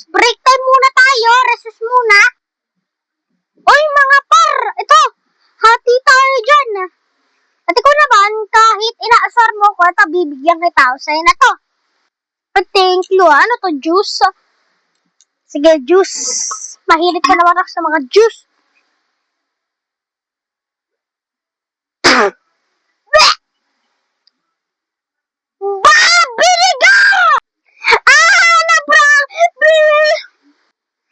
break time muna tayo. Recess muna. Oy, mga par, ito. Hati tayo dyan. At ikaw naman, kahit inaasar mo ko, ito, bibigyan kita. Sa'yo na to. Thank you. Ano to, juice? Sige, juice. Mahilig ka naman ako sa mga juice. Biniga! Nabrang!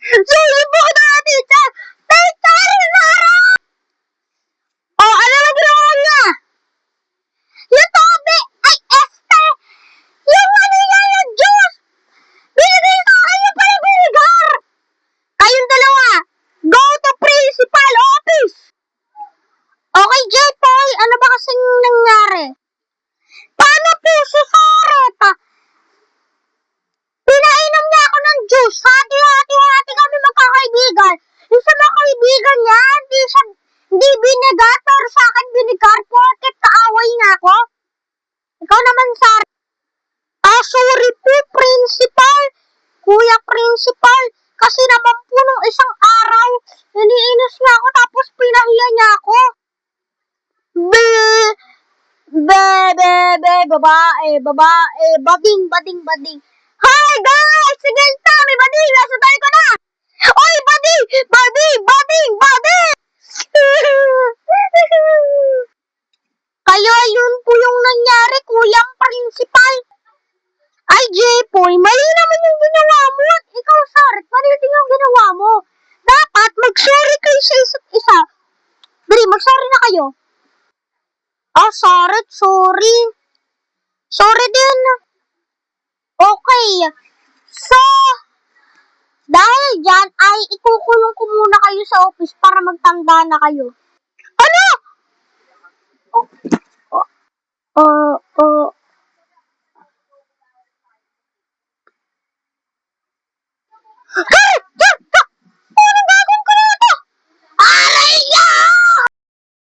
Sorry po na, tita! Tita, Sara! Oh, ano na ginawa niya? Yung tobe! Ay, este! Yung ano niya, yung juice! Binigay sa akin yung pala vinegar! Kayong dalawa, go to principal office! Okay, J-Poy, ano ba kasing nangyari? Paano po si Sarah? Pinainom niya ako ng juice. Hati kami magkakaibigan. Yung sa mga kaibigan niya, hindi binigar, pero sa akin binigar. Porket kaaway niya ako. Ikaw naman, Sarah. Sorry po, principal. Kuya principal. Kasi naman po nung isang araw, iniinis niya ako tapos pinahiya niya ako. Babae, bading. Hi guys! Sige ito, may bading! Nasa tayo ko na! Oy, bading! Kaya yun po yung nangyari, kuyang principal. Ay, J-Poy, mali naman yung ginawa mo. Ikaw, Sarit, mali din yung ginawa mo. Dapat mag-sorry kayo sa isa't isa. Dali, mag-sorry na kayo. Sarit, sorry. Sorry din. Okay. So, dahil dyan, ay ikukulong ko muna kayo sa office para magtanda na kayo. Ano?